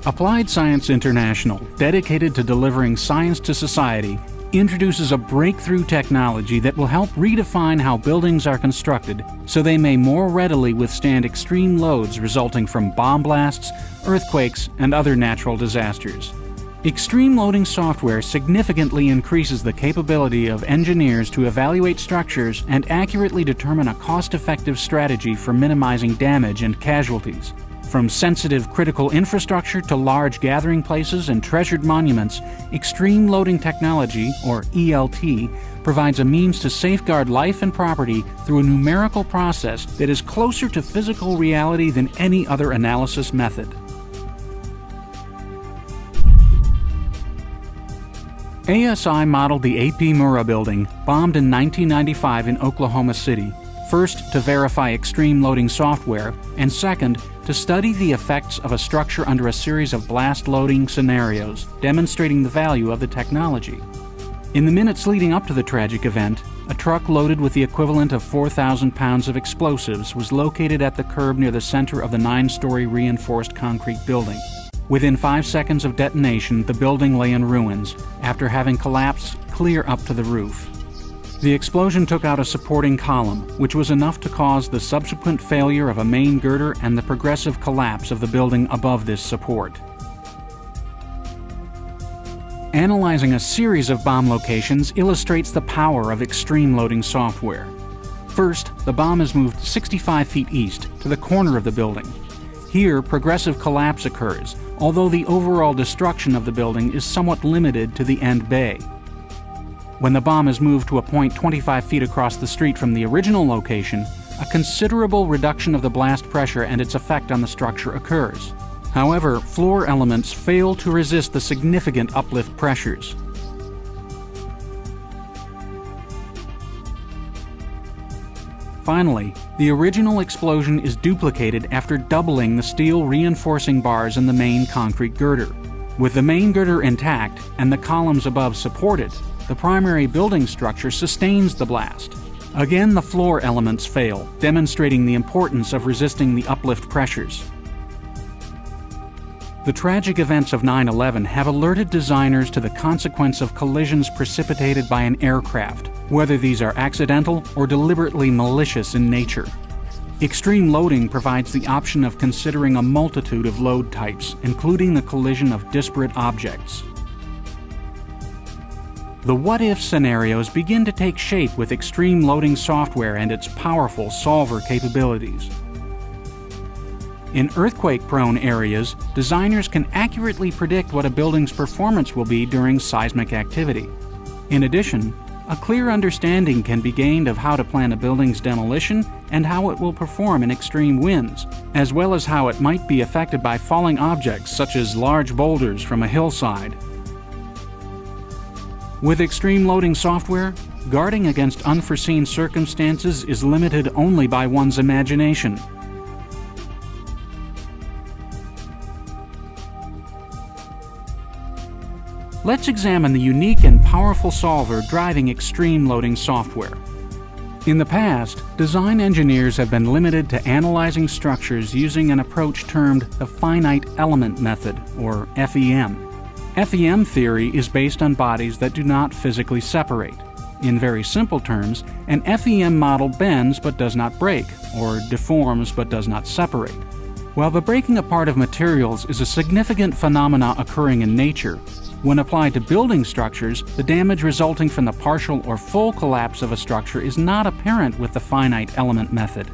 Applied Science International, dedicated to delivering science to society, introduces a breakthrough technology that will help redefine how buildings are constructed so they may more readily withstand extreme loads resulting from bomb blasts, earthquakes, and other natural disasters. Extreme loading software significantly increases the capability of engineers to evaluate structures and accurately determine a cost-effective strategy for minimizing damage and casualties. From sensitive critical infrastructure to large gathering places and treasured monuments, extreme loading technology, or ELT, provides a means to safeguard life and property through a numerical process that is closer to physical reality than any other analysis method. ASI modeled the AP Murrah building, bombed in 1995 in Oklahoma City, first to verify extreme loading software, and second, to study the effects of a structure under a series of blast loading scenarios, demonstrating the value of the technology. In the minutes leading up to the tragic event, a truck loaded with the equivalent of 4,000 pounds of explosives was located at the curb near the center of the 9-story reinforced concrete building. Within 5 seconds of detonation, the building lay in ruins, after having collapsed clear up to the roof. The explosion took out a supporting column, which was enough to cause the subsequent failure of a main girder and the progressive collapse of the building above this support. Analyzing a series of bomb locations illustrates the power of extreme loading software. First, the bomb is moved 65 feet east to the corner of the building. Here, progressive collapse occurs, although the overall destruction of the building is somewhat limited to the end bay. When the bomb is moved to a point 25 feet across the street from the original location, a considerable reduction of the blast pressure and its effect on the structure occurs. However, floor elements fail to resist the significant uplift pressures. Finally, the original explosion is duplicated after doubling the steel reinforcing bars in the main concrete girder. With the main girder intact and the columns above supported, the primary building structure sustains the blast. Again, the floor elements fail, demonstrating the importance of resisting the uplift pressures. The tragic events of 9/11 have alerted designers to the consequence of collisions precipitated by an aircraft, whether these are accidental or deliberately malicious in nature. Extreme loading provides the option of considering a multitude of load types, including the collision of disparate objects. The what-if scenarios begin to take shape with extreme loading software and its powerful solver capabilities. In earthquake-prone areas, designers can accurately predict what a building's performance will be during seismic activity. In addition, a clear understanding can be gained of how to plan a building's demolition and how it will perform in extreme winds, as well as how it might be affected by falling objects such as large boulders from a hillside. With extreme loading software, guarding against unforeseen circumstances is limited only by one's imagination. Let's examine the unique and powerful solver driving extreme loading software. In the past, design engineers have been limited to analyzing structures using an approach termed the finite element method, or FEM. FEM theory is based on bodies that do not physically separate. In very simple terms, an FEM model bends but does not break, or deforms but does not separate. While the breaking apart of materials is a significant phenomenon occurring in nature, when applied to building structures, the damage resulting from the partial or full collapse of a structure is not apparent with the finite element method.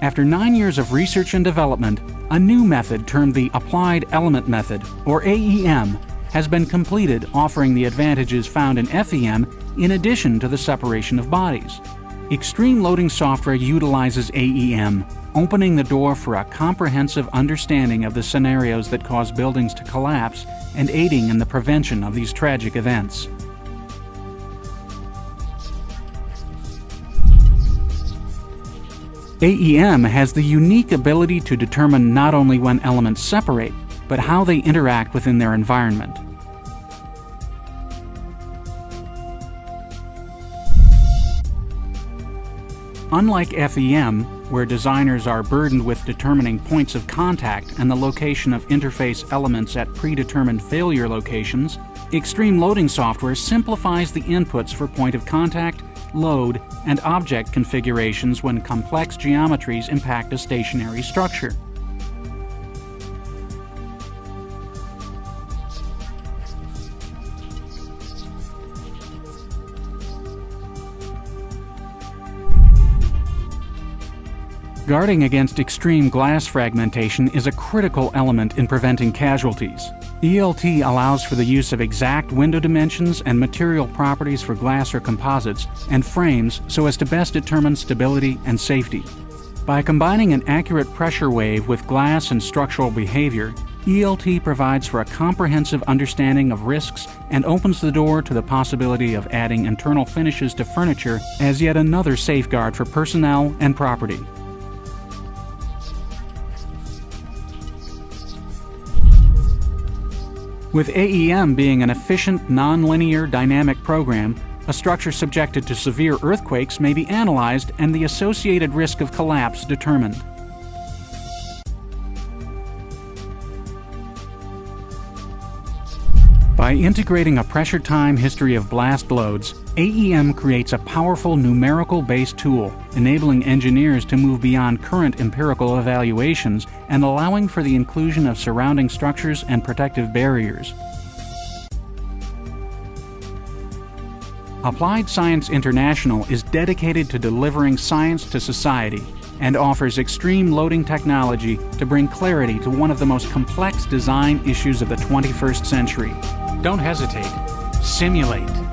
After 9 years of research and development, a new method termed the Applied Element Method, or AEM, has been completed, offering the advantages found in FEM in addition to the separation of bodies. Extreme loading software utilizes AEM, opening the door for a comprehensive understanding of the scenarios that cause buildings to collapse and aiding in the prevention of these tragic events. AEM has the unique ability to determine not only when elements separate, but how they interact within their environment. Unlike FEM, where designers are burdened with determining points of contact and the location of interface elements at predetermined failure locations, extreme loading software simplifies the inputs for point of contact, load, and object configurations when complex geometries impact a stationary structure. Guarding against extreme glass fragmentation is a critical element in preventing casualties. ELT allows for the use of exact window dimensions and material properties for glass or composites and frames so as to best determine stability and safety. By combining an accurate pressure wave with glass and structural behavior, ELT provides for a comprehensive understanding of risks and opens the door to the possibility of adding internal finishes to furniture as yet another safeguard for personnel and property. With AEM being an efficient, non-linear, dynamic program, a structure subjected to severe earthquakes may be analyzed and the associated risk of collapse determined. By integrating a pressure time history of blast loads, AEM creates a powerful numerical-based tool, enabling engineers to move beyond current empirical evaluations and allowing for the inclusion of surrounding structures and protective barriers. Applied Science International is dedicated to delivering science to society and offers extreme loading technology to bring clarity to one of the most complex design issues of the 21st century. Don't hesitate. Simulate.